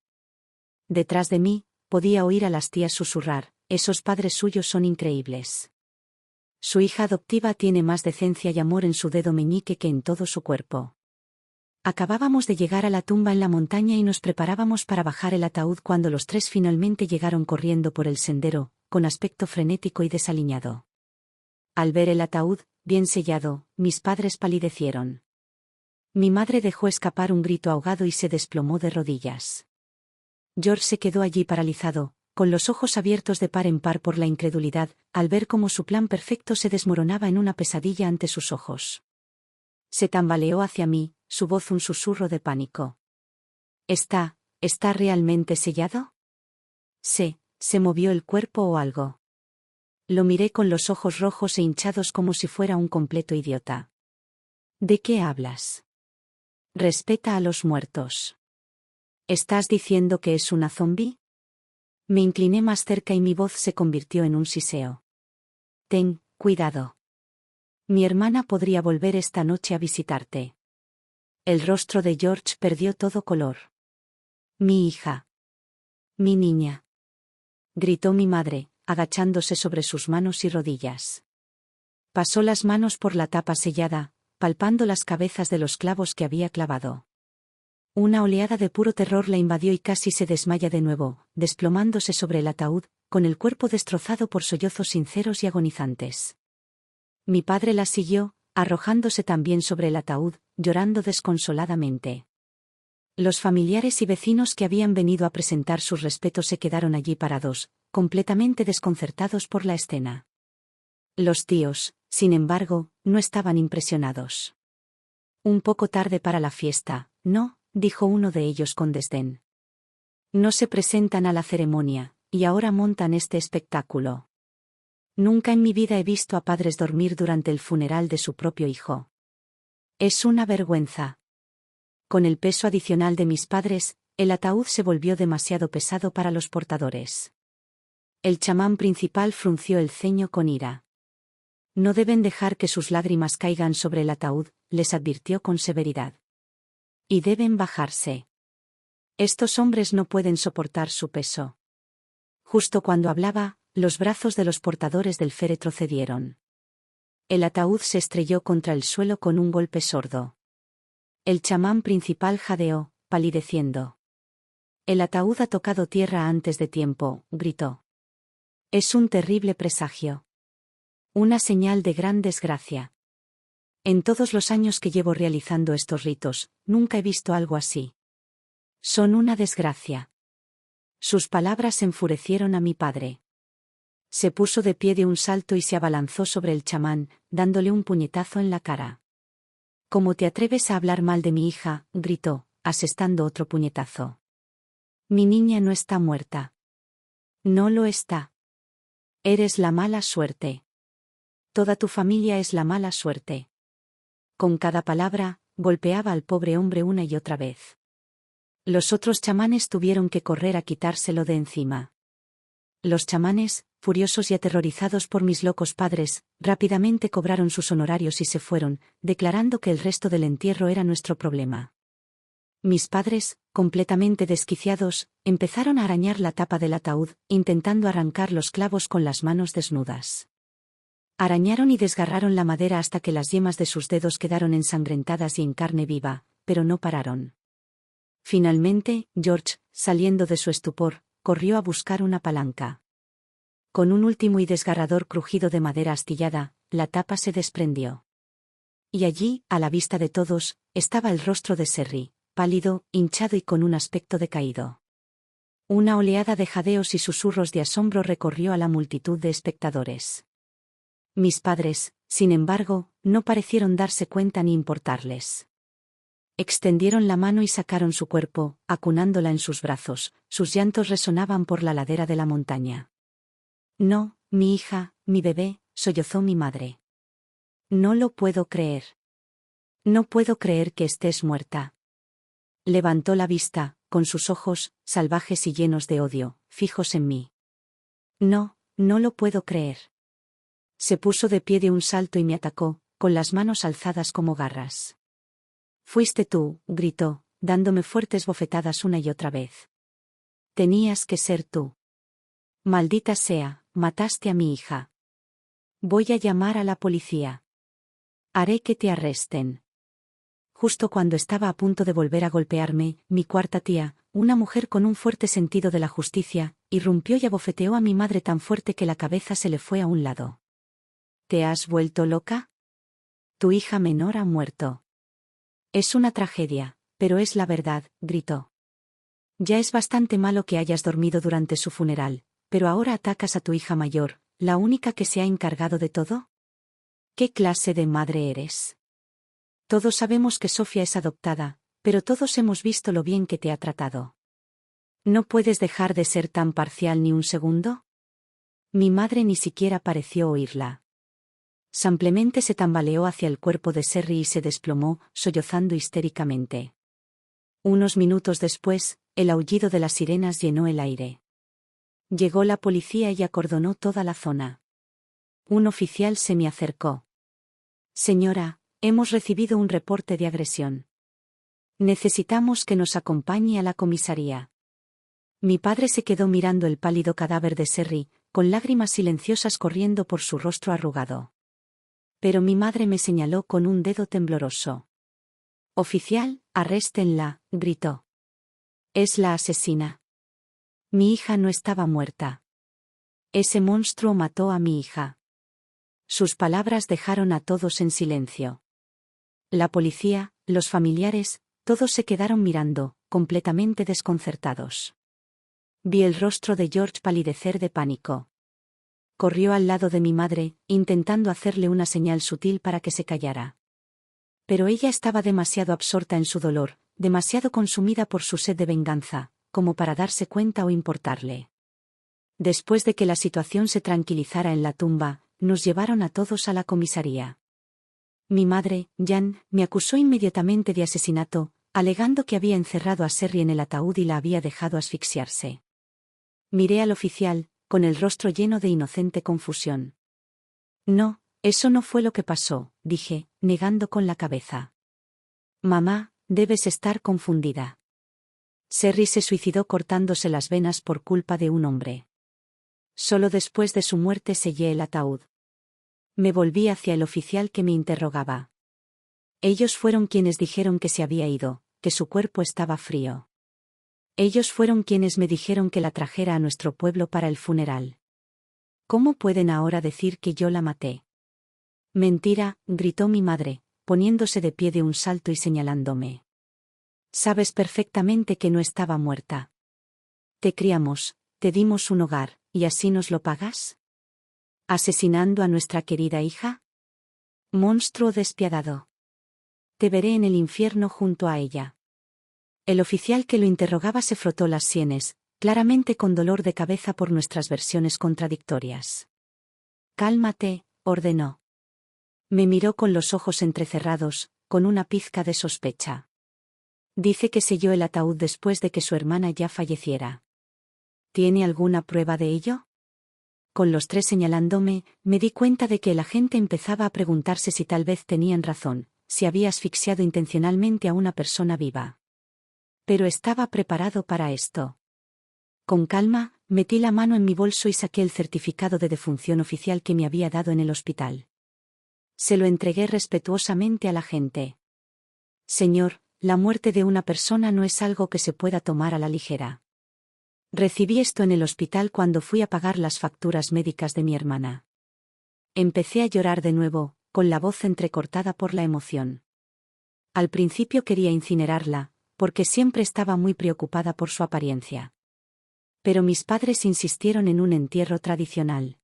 Detrás de mí, podía oír a las tías susurrar: esos padres suyos son increíbles. Su hija adoptiva tiene más decencia y amor en su dedo meñique que en todo su cuerpo. Acabábamos de llegar a la tumba en la montaña y nos preparábamos para bajar el ataúd cuando los tres finalmente llegaron corriendo por el sendero, con aspecto frenético y desaliñado. Al ver el ataúd, bien sellado, mis padres palidecieron. Mi madre dejó escapar un grito ahogado y se desplomó de rodillas. George se quedó allí paralizado, con los ojos abiertos de par en par por la incredulidad, al ver cómo su plan perfecto se desmoronaba en una pesadilla ante sus ojos. Se tambaleó hacia mí, su voz un susurro de pánico. ¿Está realmente sellado? ¿Se movió el cuerpo o algo? Lo miré con los ojos rojos e hinchados como si fuera un completo idiota. ¿De qué hablas? Respeta a los muertos. ¿Estás diciendo que es una zombi? Me incliné más cerca y mi voz se convirtió en un siseo. Ten cuidado. Mi hermana podría volver esta noche a visitarte. El rostro de George perdió todo color. Mi hija. Mi niña. Gritó mi madre, agachándose sobre sus manos y rodillas. Pasó las manos por la tapa sellada, palpando las cabezas de los clavos que había clavado. Una oleada de puro terror la invadió y casi se desmaya de nuevo, desplomándose sobre el ataúd, con el cuerpo destrozado por sollozos sinceros y agonizantes. Mi padre la siguió, arrojándose también sobre el ataúd, llorando desconsoladamente. Los familiares y vecinos que habían venido a presentar sus respetos se quedaron allí parados, completamente desconcertados por la escena. Los tíos, sin embargo, no estaban impresionados. Un poco tarde para la fiesta, ¿no?, dijo uno de ellos con desdén. No se presentan a la ceremonia, y ahora montan este espectáculo. Nunca en mi vida he visto a padres dormir durante el funeral de su propio hijo. Es una vergüenza. Con el peso adicional de mis padres, el ataúd se volvió demasiado pesado para los portadores. El chamán principal frunció el ceño con ira. No deben dejar que sus lágrimas caigan sobre el ataúd, les advirtió con severidad. Y deben bajarse. Estos hombres no pueden soportar su peso. Justo cuando hablaba, los brazos de los portadores del féretro cedieron. El ataúd se estrelló contra el suelo con un golpe sordo. El chamán principal jadeó, palideciendo. El ataúd ha tocado tierra antes de tiempo, gritó. Es un terrible presagio. Una señal de gran desgracia. En todos los años que llevo realizando estos ritos, nunca he visto algo así. Son una desgracia. Sus palabras enfurecieron a mi padre. Se puso de pie de un salto y se abalanzó sobre el chamán, dándole un puñetazo en la cara. ¿Cómo te atreves a hablar mal de mi hija?, gritó, asestando otro puñetazo. Mi niña no está muerta. No lo está. Eres la mala suerte. Toda tu familia es la mala suerte. Con cada palabra, golpeaba al pobre hombre una y otra vez. Los otros chamanes tuvieron que correr a quitárselo de encima. Los chamanes, furiosos y aterrorizados por mis locos padres, rápidamente cobraron sus honorarios y se fueron, declarando que el resto del entierro era nuestro problema. Mis padres, completamente desquiciados, empezaron a arañar la tapa del ataúd, intentando arrancar los clavos con las manos desnudas. Arañaron y desgarraron la madera hasta que las yemas de sus dedos quedaron ensangrentadas y en carne viva, pero no pararon. Finalmente, George, saliendo de su estupor, corrió a buscar una palanca. Con un último y desgarrador crujido de madera astillada, la tapa se desprendió. Y allí, a la vista de todos, estaba el rostro de Serry, pálido, hinchado y con un aspecto decaído. Una oleada de jadeos y susurros de asombro recorrió a la multitud de espectadores. Mis padres, sin embargo, no parecieron darse cuenta ni importarles. Extendieron la mano y sacaron su cuerpo, acunándola en sus brazos, sus llantos resonaban por la ladera de la montaña. No, mi hija, mi bebé, sollozó mi madre. No lo puedo creer. No puedo creer que estés muerta. Levantó la vista, con sus ojos, salvajes y llenos de odio, fijos en mí. No, no lo puedo creer. Se puso de pie de un salto y me atacó, con las manos alzadas como garras. Fuiste tú, gritó, dándome fuertes bofetadas una y otra vez. Tenías que ser tú. Maldita sea, mataste a mi hija. Voy a llamar a la policía. Haré que te arresten. Justo cuando estaba a punto de volver a golpearme, mi cuarta tía, una mujer con un fuerte sentido de la justicia, irrumpió y abofeteó a mi madre tan fuerte que la cabeza se le fue a un lado. ¿Te has vuelto loca? Tu hija menor ha muerto. Es una tragedia, pero es la verdad, gritó. Ya es bastante malo que hayas dormido durante su funeral, pero ahora atacas a tu hija mayor, la única que se ha encargado de todo. ¿Qué clase de madre eres? Todos sabemos que Sofía es adoptada, pero todos hemos visto lo bien que te ha tratado. ¿No puedes dejar de ser tan parcial ni un segundo? Mi madre ni siquiera pareció oírla. Simplemente se tambaleó hacia el cuerpo de Serry y se desplomó, sollozando histéricamente. Unos minutos después, el aullido de las sirenas llenó el aire. Llegó la policía y acordonó toda la zona. Un oficial se me acercó. Señora, hemos recibido un reporte de agresión. Necesitamos que nos acompañe a la comisaría. Mi padre se quedó mirando el pálido cadáver de Serry, con lágrimas silenciosas corriendo por su rostro arrugado. Pero mi madre me señaló con un dedo tembloroso. Oficial, arréstenla, gritó. Es la asesina. Mi hija no estaba muerta. Ese monstruo mató a mi hija. Sus palabras dejaron a todos en silencio. La policía, los familiares, todos se quedaron mirando, completamente desconcertados. Vi el rostro de George palidecer de pánico. Corrió al lado de mi madre, intentando hacerle una señal sutil para que se callara. Pero ella estaba demasiado absorta en su dolor, demasiado consumida por su sed de venganza, como para darse cuenta o importarle. Después de que la situación se tranquilizara en la tumba, nos llevaron a todos a la comisaría. Mi madre, Jan, me acusó inmediatamente de asesinato, alegando que había encerrado a Serry en el ataúd y la había dejado asfixiarse. Miré al oficial, con el rostro lleno de inocente confusión. No, eso no fue lo que pasó, dije, negando con la cabeza. Mamá, debes estar confundida. Serry se suicidó cortándose las venas por culpa de un hombre. Solo después de su muerte sellé el ataúd. Me volví hacia el oficial que me interrogaba. Ellos fueron quienes dijeron que se había ido, que su cuerpo estaba frío. Ellos fueron quienes me dijeron que la trajera a nuestro pueblo para el funeral. ¿Cómo pueden ahora decir que yo la maté? Mentira, gritó mi madre, poniéndose de pie de un salto y señalándome. Sabes perfectamente que no estaba muerta. Te criamos, te dimos un hogar, ¿y así nos lo pagas? ¿Asesinando a nuestra querida hija? Monstruo despiadado. Te veré en el infierno junto a ella. El oficial que lo interrogaba se frotó las sienes, claramente con dolor de cabeza por nuestras versiones contradictorias. Cálmate, ordenó. Me miró con los ojos entrecerrados, con una pizca de sospecha. Dice que selló el ataúd después de que su hermana ya falleciera. ¿Tiene alguna prueba de ello? con los tres señalándome, me di cuenta de que la gente empezaba a preguntarse si tal vez tenían razón, si había asfixiado intencionalmente a una persona viva. Pero estaba preparado para esto. Con calma, metí la mano en mi bolso y saqué el certificado de defunción oficial que me había dado en el hospital. Se lo entregué respetuosamente a la gente. Señor, la muerte de una persona no es algo que se pueda tomar a la ligera. Recibí esto en el hospital cuando fui a pagar las facturas médicas de mi hermana. Empecé a llorar de nuevo, con la voz entrecortada por la emoción. Al principio quería incinerarla, porque siempre estaba muy preocupada por su apariencia. Pero mis padres insistieron en un entierro tradicional.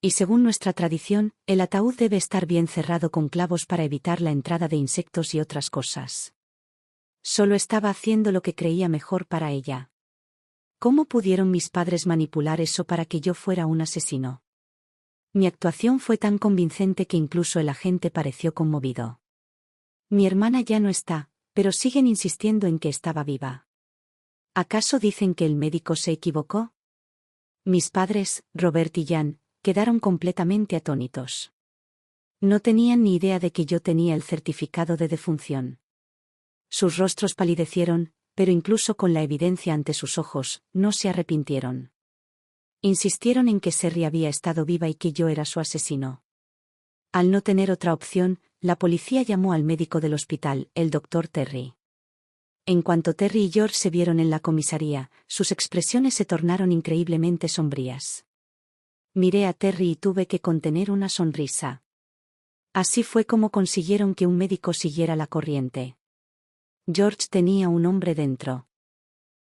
Y según nuestra tradición, el ataúd debe estar bien cerrado con clavos para evitar la entrada de insectos y otras cosas. Solo estaba haciendo lo que creía mejor para ella. ¿Cómo pudieron mis padres manipular eso para que yo fuera un asesino? Mi actuación fue tan convincente que incluso el agente pareció conmovido. Mi hermana ya no está, pero siguen insistiendo en que estaba viva. ¿Acaso dicen que el médico se equivocó? Mis padres, Robert y Jan, quedaron completamente atónitos. No tenían ni idea de que yo tenía el certificado de defunción. Sus rostros palidecieron, pero incluso con la evidencia ante sus ojos, no se arrepintieron. Insistieron en que Sherry había estado viva y que yo era su asesino. Al no tener otra opción, la policía llamó al médico del hospital, el doctor Terry. En cuanto Terry y George se vieron en la comisaría, sus expresiones se tornaron increíblemente sombrías. Miré a Terry y tuve que contener una sonrisa. Así fue como consiguieron que un médico siguiera la corriente. George tenía un hombre dentro.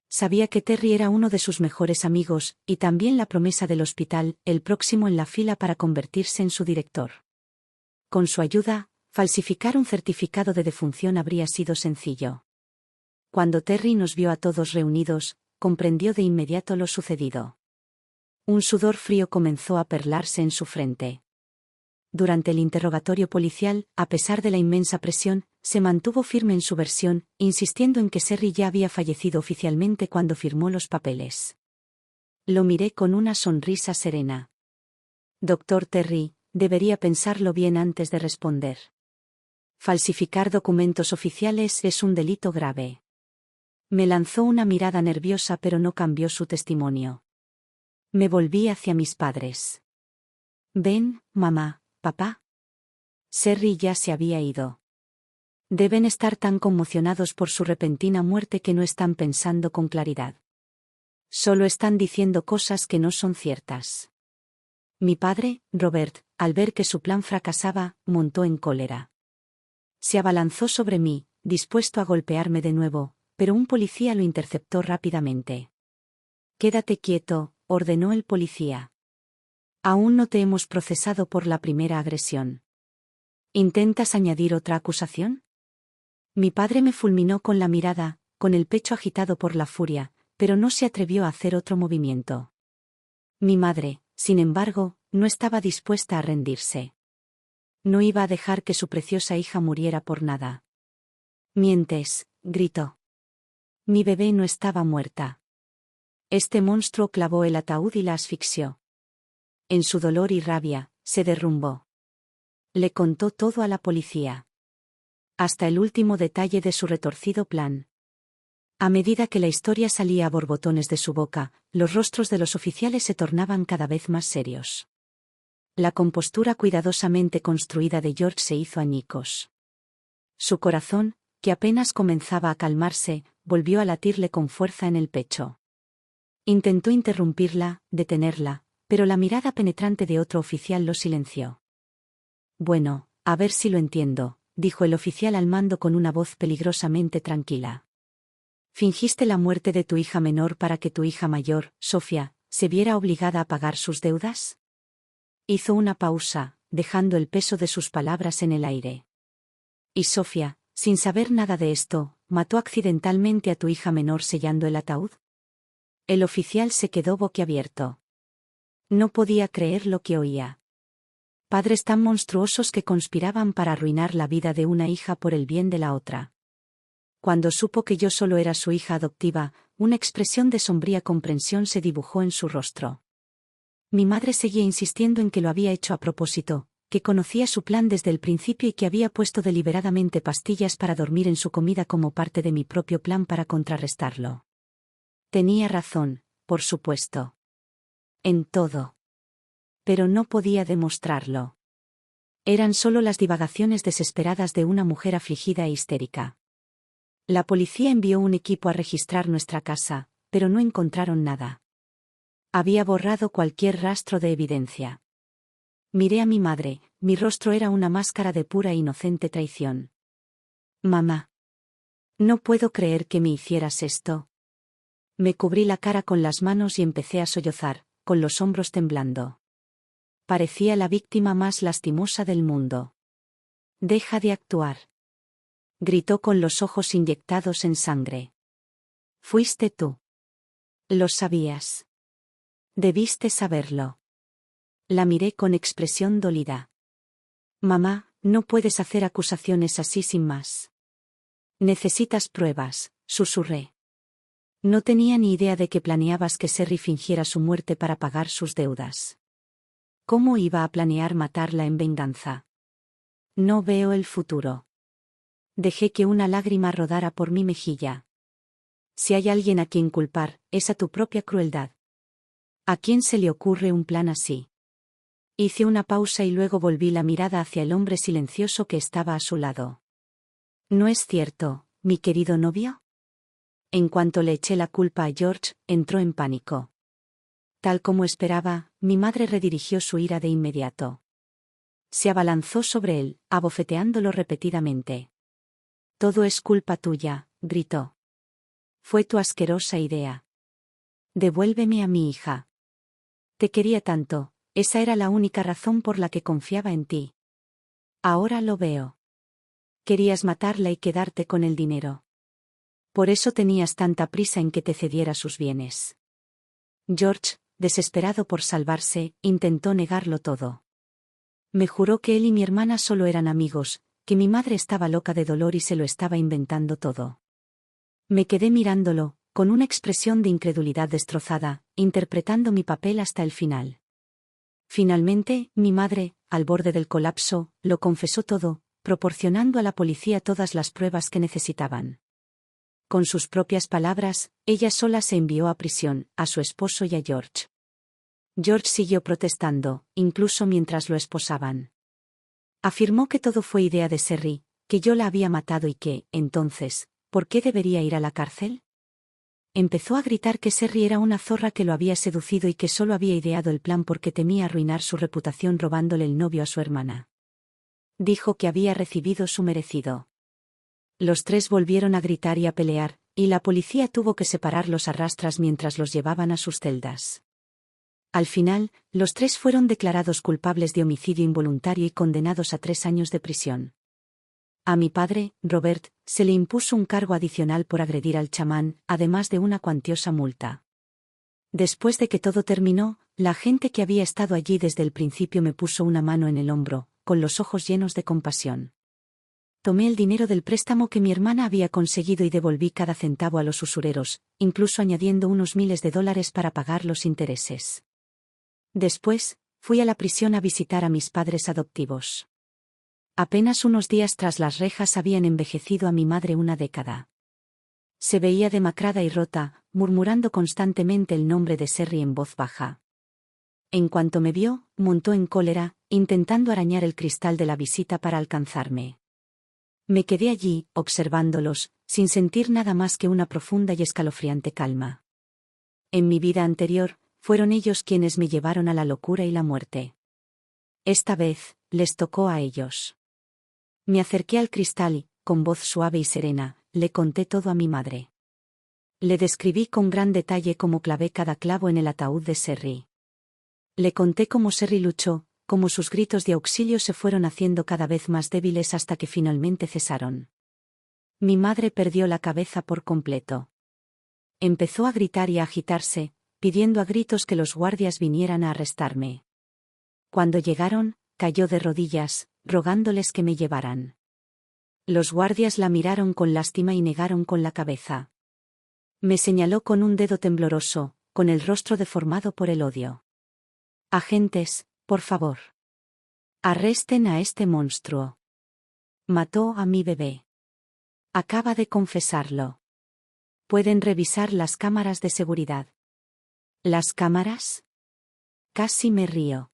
Sabía que Terry era uno de sus mejores amigos, y también la promesa del hospital, el próximo en la fila para convertirse en su director. Con su ayuda, falsificar un certificado de defunción habría sido sencillo. Cuando Terry nos vio a todos reunidos, comprendió de inmediato lo sucedido. Un sudor frío comenzó a perlarse en su frente. Durante el interrogatorio policial, a pesar de la inmensa presión, se mantuvo firme en su versión, insistiendo en que Sherry ya había fallecido oficialmente cuando firmó los papeles. Lo miré con una sonrisa serena. Doctor Terry, debería pensarlo bien antes de responder. Falsificar documentos oficiales es un delito grave. Me lanzó una mirada nerviosa pero no cambió su testimonio. Me volví hacia mis padres. Ven, mamá, papá. Sherry ya se había ido. Deben estar tan conmocionados por su repentina muerte que no están pensando con claridad. Solo están diciendo cosas que no son ciertas. Mi padre, Robert, al ver que su plan fracasaba, montó en cólera. Se abalanzó sobre mí, dispuesto a golpearme de nuevo, pero un policía lo interceptó rápidamente. Quédate quieto, ordenó el policía. Aún no te hemos procesado por la primera agresión. ¿Intentas añadir otra acusación? Mi padre me fulminó con la mirada, con el pecho agitado por la furia, pero no se atrevió a hacer otro movimiento. Mi madre, sin embargo, no estaba dispuesta a rendirse. No iba a dejar que su preciosa hija muriera por nada. Mientes, gritó. Mi bebé no estaba muerta. Este monstruo clavó el ataúd y la asfixió. En su dolor y rabia, se derrumbó. Le contó todo a la policía. Hasta el último detalle de su retorcido plan. A medida que la historia salía a borbotones de su boca, los rostros de los oficiales se tornaban cada vez más serios. La compostura cuidadosamente construida de George se hizo añicos. Su corazón, que apenas comenzaba a calmarse, volvió a latirle con fuerza en el pecho. Intentó interrumpirla, detenerla, pero la mirada penetrante de otro oficial lo silenció. Bueno, a ver si lo entiendo, dijo el oficial al mando con una voz peligrosamente tranquila. ¿Fingiste la muerte de tu hija menor para que tu hija mayor, Sofía, se viera obligada a pagar sus deudas? Hizo una pausa, dejando el peso de sus palabras en el aire. Y Sofía, sin saber nada de esto, mató accidentalmente a tu hija menor sellando el ataúd. El oficial se quedó boquiabierto. No podía creer lo que oía. Padres tan monstruosos que conspiraban para arruinar la vida de una hija por el bien de la otra. Cuando supo que yo solo era su hija adoptiva, una expresión de sombría comprensión se dibujó en su rostro. mi madre seguía insistiendo en que lo había hecho a propósito, que conocía su plan desde el principio y que había puesto deliberadamente pastillas para dormir en su comida como parte de mi propio plan para contrarrestarlo. Tenía razón, por supuesto. En todo. Pero no podía demostrarlo. Eran solo las divagaciones desesperadas de una mujer afligida e histérica. La policía envió un equipo a registrar nuestra casa, pero no encontraron nada. Había borrado cualquier rastro de evidencia. Miré a mi madre, mi rostro era una máscara de pura e inocente traición. Mamá. No puedo creer que me hicieras esto. Me cubrí la cara con las manos y empecé a sollozar, con los hombros temblando. Parecía la víctima más lastimosa del mundo. Deja de actuar. Gritó con los ojos inyectados en sangre. Fuiste tú. Lo sabías. Debiste saberlo. La miré con expresión dolida. Mamá, no puedes hacer acusaciones así sin más. Necesitas pruebas, susurré. No tenía ni idea de que planeabas que Sherry fingiera su muerte para pagar sus deudas. ¿Cómo iba a planear matarla en venganza? No veo el futuro. Dejé que una lágrima rodara por mi mejilla. Si hay alguien a quien culpar, es a tu propia crueldad. ¿A quién se le ocurre un plan así? Hice una pausa y luego volví la mirada hacia el hombre silencioso que estaba a su lado. ¿No es cierto, mi querido novio? En cuanto le eché la culpa a George, entró en pánico. Tal como esperaba, mi madre redirigió su ira de inmediato. Se abalanzó sobre él, abofeteándolo repetidamente. Todo es culpa tuya, gritó. Fue tu asquerosa idea. Devuélveme a mi hija. Te quería tanto, esa era la única razón por la que confiaba en ti. Ahora lo veo. Querías matarla y quedarte con el dinero. Por eso tenías tanta prisa en que te cediera sus bienes. George, desesperado por salvarse, intentó negarlo todo. Me juró que él y mi hermana solo eran amigos, que mi madre estaba loca de dolor y se lo estaba inventando todo. Me quedé mirándolo, con una expresión de incredulidad destrozada, interpretando mi papel hasta el final. Finalmente, mi madre, al borde del colapso, lo confesó todo, proporcionando a la policía todas las pruebas que necesitaban. Con sus propias palabras, ella sola se envió a prisión, a su esposo y a George. George siguió protestando, incluso mientras lo esposaban. Afirmó que todo fue idea de Sherry, que yo la había matado y que, entonces, ¿por qué debería ir a la cárcel? Empezó a gritar que Sherry era una zorra que lo había seducido y que solo había ideado el plan porque temía arruinar su reputación robándole el novio a su hermana. Dijo que había recibido su merecido. Los tres volvieron a gritar y a pelear, y la policía tuvo que separarlos a rastras mientras los llevaban a sus celdas. Al final, los tres fueron declarados culpables de homicidio involuntario y condenados a 3 años de prisión. A mi padre, Robert, se le impuso un cargo adicional por agredir al chamán, además de una cuantiosa multa. Después de que todo terminó, la gente que había estado allí desde el principio me puso una mano en el hombro, con los ojos llenos de compasión. Tomé el dinero del préstamo que mi hermana había conseguido y devolví cada centavo a los usureros, incluso añadiendo unos miles de dólares para pagar los intereses. Después, fui a la prisión a visitar a mis padres adoptivos. Apenas unos días tras las rejas habían envejecido a mi madre una década. Se veía demacrada y rota, murmurando constantemente el nombre de Sherry en voz baja. En cuanto me vio, montó en cólera, intentando arañar el cristal de la visita para alcanzarme. Me quedé allí, observándolos, sin sentir nada más que una profunda y escalofriante calma. En mi vida anterior, fueron ellos quienes me llevaron a la locura y la muerte. Esta vez, les tocó a ellos. Me acerqué al cristal y, con voz suave y serena, le conté todo a mi madre. Le describí con gran detalle cómo clavé cada clavo en el ataúd de Sherry. Le conté cómo Sherry luchó, cómo sus gritos de auxilio se fueron haciendo cada vez más débiles hasta que finalmente cesaron. Mi madre perdió la cabeza por completo. Empezó a gritar y a agitarse, pidiendo a gritos que los guardias vinieran a arrestarme. Cuando llegaron, cayó de rodillas, rogándoles que me llevaran. Los guardias la miraron con lástima y negaron con la cabeza. Me señaló con un dedo tembloroso, con el rostro deformado por el odio. Agentes, por favor. Arresten a este monstruo. Mató a mi bebé. Acaba de confesarlo. Pueden revisar las cámaras de seguridad. ¿Las cámaras? Casi me río.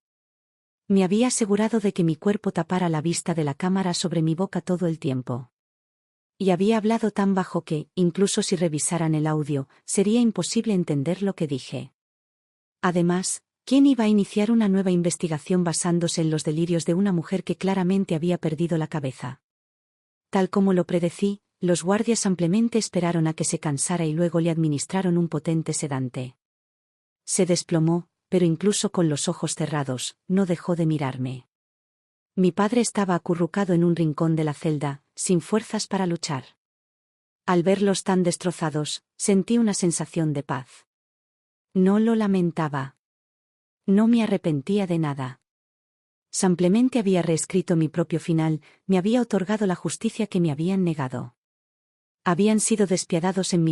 Me había asegurado de que mi cuerpo tapara la vista de la cámara sobre mi boca todo el tiempo. Y había hablado tan bajo que, incluso si revisaran el audio, sería imposible entender lo que dije. Además, ¿quién iba a iniciar una nueva investigación basándose en los delirios de una mujer que claramente había perdido la cabeza? Tal como lo predecí, los guardias ampliamente esperaron a que se cansara y luego le administraron un potente sedante. Se desplomó, pero incluso con los ojos cerrados, no dejó de mirarme. Mi padre estaba acurrucado en un rincón de la celda, sin fuerzas para luchar. Al verlos tan destrozados, sentí una sensación de paz. No lo lamentaba. No me arrepentía de nada. Simplemente había reescrito mi propio final, me había otorgado la justicia que me habían negado. Habían sido despiadados en mi